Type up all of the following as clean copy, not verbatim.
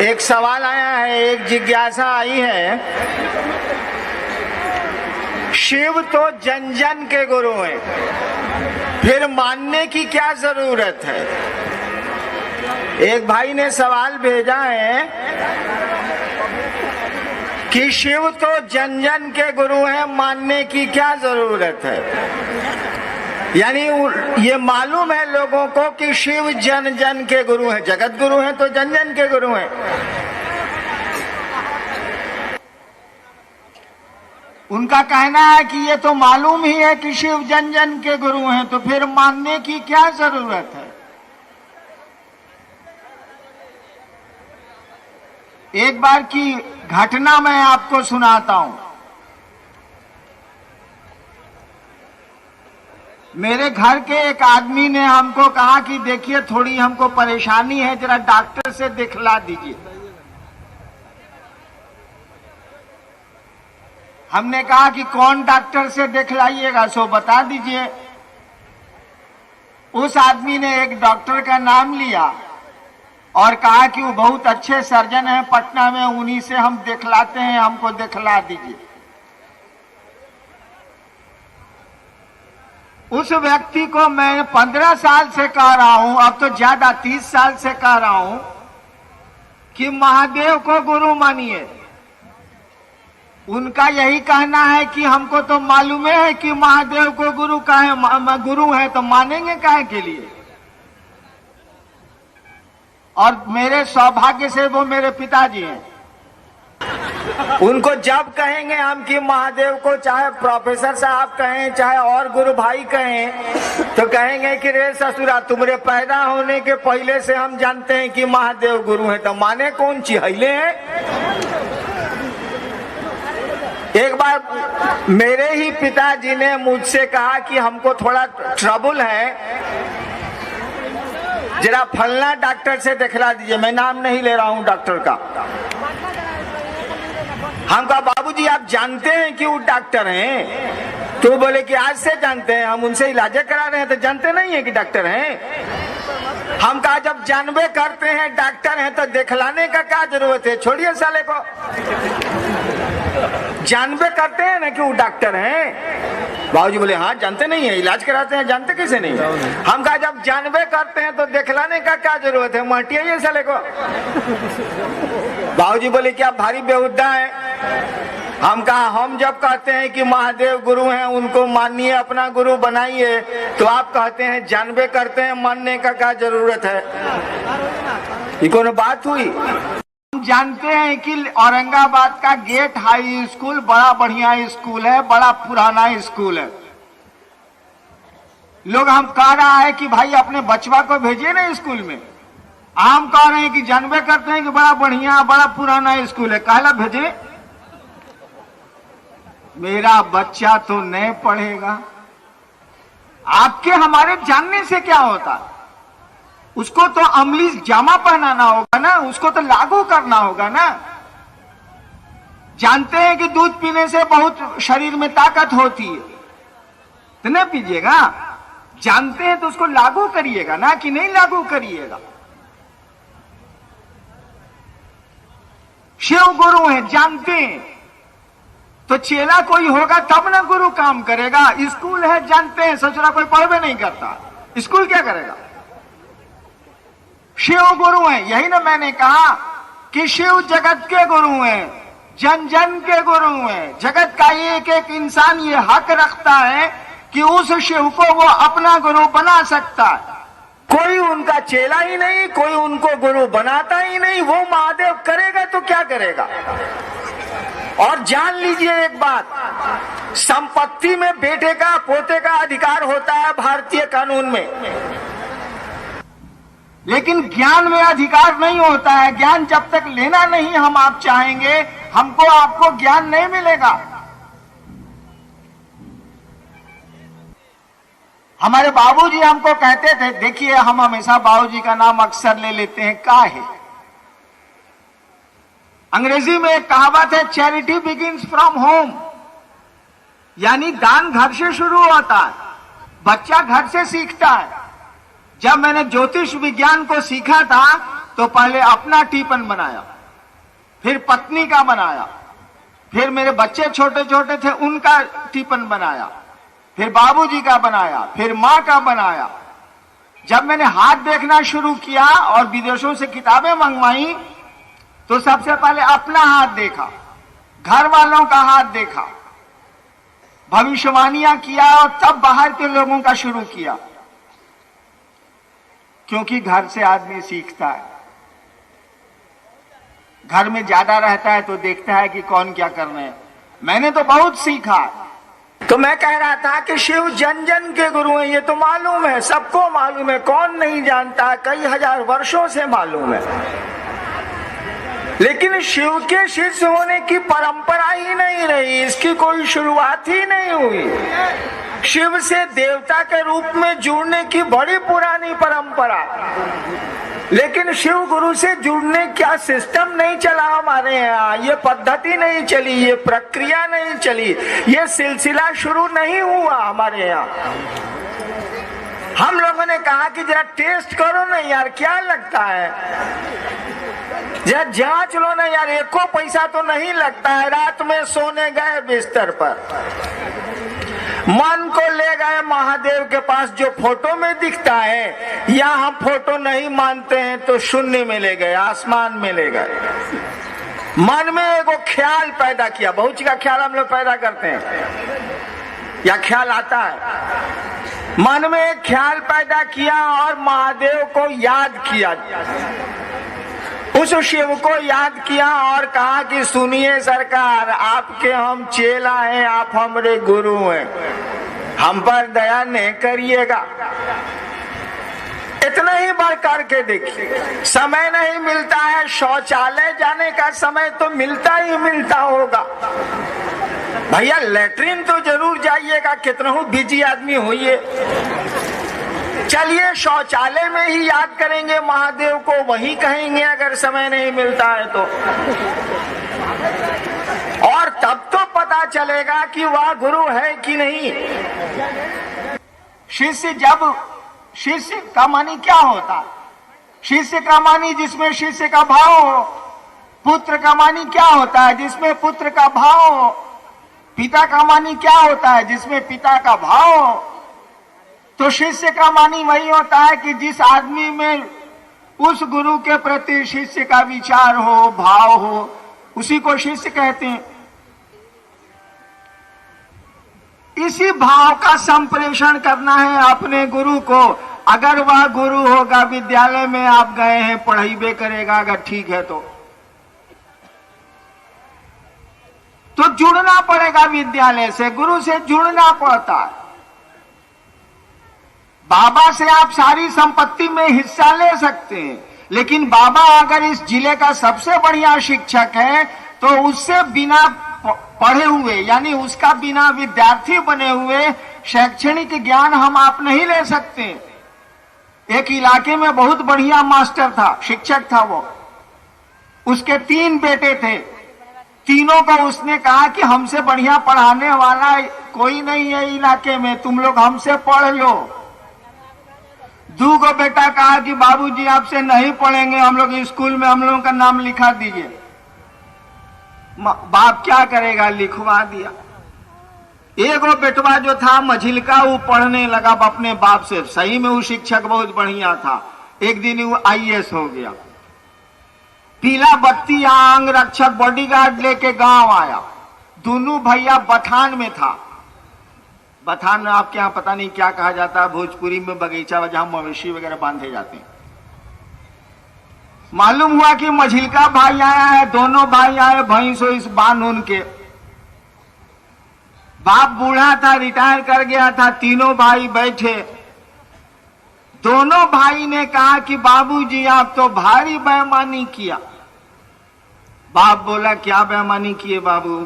एक सवाल आया है, एक जिज्ञासा आई है। शिव तो जन जन के गुरु हैं, फिर मानने की क्या जरूरत है? एक भाई ने सवाल भेजा है कि शिव तो जन जन के गुरु हैं, मानने की क्या जरूरत है? यानी ये मालूम है लोगों को कि शिव जन जन के गुरु हैं, जगत गुरु हैं तो जन जन के गुरु हैं। उनका कहना है कि ये तो मालूम ही है कि शिव जन जन के गुरु हैं, तो फिर मानने की क्या जरूरत है? एक बार की घटना मैं आपको सुनाता हूं। मेरे घर के एक आदमी ने हमको कहा कि देखिए थोड़ी हमको परेशानी है, जरा डॉक्टर से दिखला दीजिए। हमने कहा कि कौन डॉक्टर से दिखलाइएगा, सो बता दीजिए। उस आदमी ने एक डॉक्टर का नाम लिया और कहा कि वो बहुत अच्छे सर्जन हैं पटना में, उन्हीं से हम दिखलाते हैं, हमको दिखला दीजिए। उस व्यक्ति को मैं 15 साल से कह रहा हूं, अब तो ज्यादा 30 साल से कह रहा हूं कि महादेव को गुरु मानिए। उनका यही कहना है कि हमको तो मालूम है कि महादेव को गुरु गुरु है, तो मानेंगे काहे के लिए? और मेरे सौभाग्य से वो मेरे पिताजी हैं। उनको जब कहेंगे हम कि महादेव को, चाहे प्रोफेसर साहब कहें चाहे और गुरु भाई कहें, तो कहेंगे कि रे ससुरा, तुम्हारे पैदा होने के पहले से हम जानते हैं कि महादेव गुरु हैं, तो माने कौन चिहिले हैं? एक बार मेरे ही पिताजी ने मुझसे कहा कि हमको थोड़ा ट्रबल है, जरा फलना डॉक्टर से दिखला दीजिए। मैं नाम नहीं ले रहा हूं डॉक्टर का। हम कहा बाबूजी आप जानते हैं कि वो डॉक्टर हैं? तो बोले कि आज से जानते हैं, हम उनसे इलाज करा रहे हैं, तो जानते नहीं है कि डॉक्टर हैं? हम कहा जब जानबे करते हैं डॉक्टर हैं तो दिखलाने का क्या जरूरत है? छोड़िए साले को, जानबे करते हैं ना कि वो डॉक्टर हैं। बाबूजी बोले हाँ जानते नहीं है, इलाज कराते हैं, जानते कैसे नहीं? हम कहा जब जानबे करते हैं तो दिखलाने का क्या जरूरत है? मटिए साले को। बाबूजी बोले कि आप भारी बेहुदा है। हम कहा हम जब कहते हैं कि महादेव गुरु हैं, उनको मानिए, अपना गुरु बनाइए, तो आप कहते हैं जानबे करते हैं, मानने का क्या जरूरत है? ये कौन बात हुई? हम जानते हैं कि औरंगाबाद का गेट हाई स्कूल बड़ा बढ़िया स्कूल है, बड़ा पुराना स्कूल है। लोग हम कह रहा है कि भाई अपने बचवा को भेजिए ना स्कूल में। हम कह रहे हैं कि जानबे करते हैं कि बड़ा बढ़िया बड़ा पुराना स्कूल है, काहला भेजे? मेरा बच्चा तो नहीं पढ़ेगा। आपके हमारे जानने से क्या होता? उसको तो अमली जामा पहनाना होगा ना, उसको तो लागू करना होगा ना। जानते हैं कि दूध पीने से बहुत शरीर में ताकत होती है, तो नहीं पीजिएगा। जानते हैं तो उसको लागू करिएगा ना, कि नहीं लागू करिएगा। शिव गुरु है, जानते हैं, तो चेला कोई होगा तब ना गुरु काम करेगा। स्कूल है, जानते हैं, ससुरा कोई पढ़वे नहीं करता, स्कूल क्या करेगा? शिव गुरु हैं, यही ना मैंने कहा कि शिव जगत के गुरु हैं, जन जन के गुरु हैं। जगत का एक एक इंसान ये हक रखता है कि उस शिव को वो अपना गुरु बना सकता है। कोई उनका चेला ही नहीं, कोई उनको गुरु बनाता ही नहीं। वो महादेव करेगा तो क्या करेगा? और जान लीजिए एक बात, संपत्ति में बेटे का पोते का अधिकार होता है भारतीय कानून में, लेकिन ज्ञान में अधिकार नहीं होता है। ज्ञान जब तक लेना नहीं हम आप चाहेंगे, हमको आपको ज्ञान नहीं मिलेगा। हमारे बाबूजी हमको कहते थे, देखिए हम हमेशा बाबूजी का नाम अक्सर ले लेते हैं, काहे? अंग्रेजी में एक कहावत है, चैरिटी बिगिंस फ्रॉम होम, यानी दान घर से शुरू होता है, बच्चा घर से सीखता है। जब मैंने ज्योतिष विज्ञान को सीखा था तो पहले अपना टिफिन बनाया, फिर पत्नी का बनाया, फिर मेरे बच्चे छोटे छोटे थे उनका टिफिन बनाया, फिर बाबूजी का बनाया, फिर मां का बनाया। जब मैंने हाथ देखना शुरू किया और विदेशों से किताबें मंगवाई तो सबसे पहले अपना हाथ देखा, घर वालों का हाथ देखा, भविष्यवाणियां किया और तब बाहर के लोगों का शुरू किया। क्योंकि घर से आदमी सीखता है, घर में ज्यादा रहता है तो देखता है कि कौन क्या कर रहे हैं। मैंने तो बहुत सीखा। तो मैं कह रहा था कि शिव जन जन के गुरु हैं, ये तो मालूम है, सबको मालूम है, कौन नहीं जानता, कई हजार वर्षों से मालूम है। लेकिन शिव के शिष्य होने की परंपरा ही नहीं रही, इसकी कोई शुरुआत ही नहीं हुई। शिव से देवता के रूप में जुड़ने की बड़ी पुरानी परंपरा, लेकिन शिव गुरु से जुड़ने का सिस्टम नहीं चला हमारे यहाँ, ये पद्धति नहीं चली, ये प्रक्रिया नहीं चली, ये सिलसिला शुरू नहीं हुआ हमारे यहाँ। हम लोगों ने कहा कि जरा टेस्ट करो ना यार, क्या लगता है, जरा जांच लो ना यार, एको पैसा तो नहीं लगता है। रात में सोने गए बिस्तर पर, मन को ले गए महादेव के पास, जो फोटो में दिखता है, या हम फोटो नहीं मानते हैं तो शून्य में ले गए, आसमान में ले गए। मन में एगो ख्याल पैदा किया, बहुत चीज का ख्याल हम लोग पैदा करते हैं या ख्याल आता है। मन में एक ख्याल पैदा किया और महादेव को याद किया, उस शिव को याद किया और कहा कि सुनिए सरकार, आपके हम चेला हैं, आप हमारे गुरु हैं, हम पर दया नहीं करिएगा। इतना ही बार करके देखिए, समय नहीं मिलता है, शौचालय जाने का समय तो मिलता ही मिलता होगा भैया, लेटरिन तो जरूर जाइएगा, कितना बिजी आदमी होइए। चलिए शौचालय में ही याद करेंगे महादेव को, वही कहेंगे अगर समय नहीं मिलता है तो, और तब तो पता चलेगा कि वह गुरु है कि नहीं। शिष्य का मानी क्या होता? शिष्य का मानी जिसमें शिष्य का भाव हो। पुत्र का मानी क्या होता है? जिसमें पुत्र का भाव हो। पिता का मानी क्या होता है? जिसमें पिता का भाव हो। तो शिष्य का मानी वही होता है कि जिस आदमी में उस गुरु के प्रति शिष्य का विचार हो, भाव हो, उसी को शिष्य कहते हैं। इसी भाव का संप्रेषण करना है अपने गुरु को। अगर वह गुरु होगा, विद्यालय में आप गए हैं, पढ़ाई करेगा अगर ठीक है तो जुड़ना पड़ेगा विद्यालय से, गुरु से जुड़ना पड़ता है। बाबा से आप सारी संपत्ति में हिस्सा ले सकते हैं, लेकिन बाबा अगर इस जिले का सबसे बढ़िया शिक्षक है तो उससे बिना पढ़े हुए, यानी उसका बिना विद्यार्थी बने हुए शैक्षणिक ज्ञान हम आप नहीं ले सकते। एक इलाके में बहुत बढ़िया मास्टर था, शिक्षक था वो, उसके 3 बेटे थे। तीनों को उसने कहा कि हमसे बढ़िया पढ़ाने वाला कोई नहीं है इलाके में, तुम लोग हमसे पढ़ लो। 2 को बेटा कहा कि बाबूजी आपसे नहीं पढ़ेंगे, हम लोग स्कूल में हम लोगों का नाम लिखा दीजिए। बाप क्या करेगा, लिखवा दिया। एगो बेटवा जो था मझिलका, वो पढ़ने लगा अपने बाप से। सही में वो शिक्षक बहुत बढ़िया था। एक दिन वो IAS हो गया। पीला बत्ती अंग रक्षक बॉडीगार्ड लेके गांव आया। दोनों भैया बथान में था। बथान आपके यहाँ पता नहीं क्या कहा जाता है, भोजपुरी में बगीचा जहां मवेशी वगैरह बांधे जाते हैं। मालूम हुआ कि मझिलका भाई आया है, दोनों भाई आए भैंस इस बांध उनके। बाप बूढ़ा था, रिटायर कर गया था। तीनों भाई बैठे। दोनों भाई ने कहा कि बाबूजी आप तो भारी बेईमानी किया। बाप बोला क्या बेईमानी किए बाबू?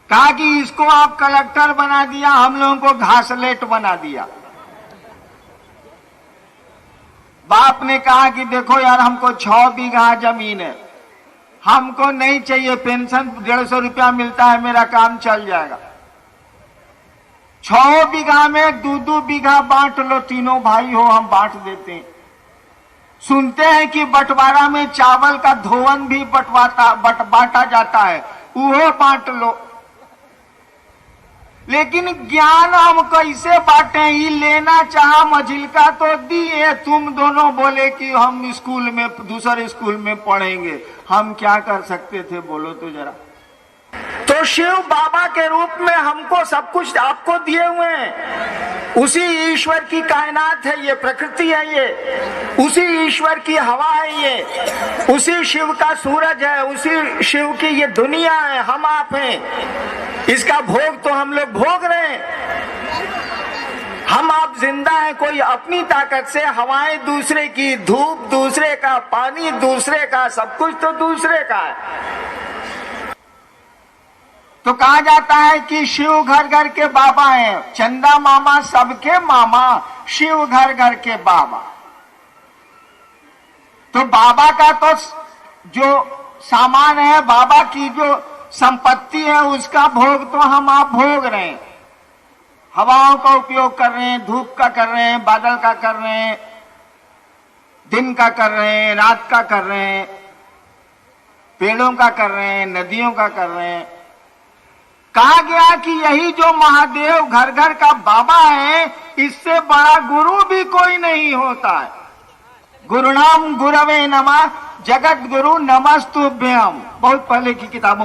कहा कि इसको आप कलेक्टर बना दिया, हम लोगों को घासलेट बना दिया। बाप ने कहा कि देखो यार, हमको 6 बीघा जमीन है, हमको नहीं चाहिए, पेंशन 150 रुपया मिलता है, मेरा काम चल जाएगा। 6 बीघा में 2-2 बीघा बांट लो, तीनों भाई हो, हम बांट देते हैं। सुनते हैं कि बंटवारा में चावल का धोवन भी बांटा जाता है, वो बांट लो। लेकिन ज्ञान हम कैसे बांटे? ये लेना चाहा मझिलका तो दिए, तुम दोनों बोले कि हम स्कूल में दूसरे स्कूल में पढ़ेंगे। हम क्या कर सकते थे बोलो तो जरा। तो शिव बाबा के रूप में हमको सब कुछ आपको दिए हुए हैं। उसी ईश्वर की कायनात है ये, प्रकृति है ये, उसी ईश्वर की हवा है ये, उसी शिव का सूरज है, उसी शिव की ये दुनिया है, हम आप हैं। इसका भोग तो हम लोग भोग रहे हैं। हम आप जिंदा हैं कोई अपनी ताकत से, हवाएं दूसरे की, धूप दूसरे का, पानी दूसरे का, सब कुछ तो दूसरे का है। तो कहा जाता है कि शिव घर घर के बाबा हैं, चंदा मामा सबके मामा, शिव घर घर के बाबा। तो बाबा का तो जो सामान है, बाबा की जो संपत्ति है, उसका भोग तो हम आप भोग रहे हैं। हवाओं का उपयोग कर रहे हैं, धूप का कर रहे हैं, बादल का कर रहे हैं, दिन का कर रहे हैं, रात का कर रहे हैं, पेड़ों का कर रहे हैं, नदियों का कर रहे हैं। कहा गया कि यही जो महादेव घर घर का बाबा है, इससे बड़ा गुरु भी कोई नहीं होता है। गुरुनाम गुरवे नमः, जगत गुरु नमस्तुभ्यम। बहुत पहले की किताबों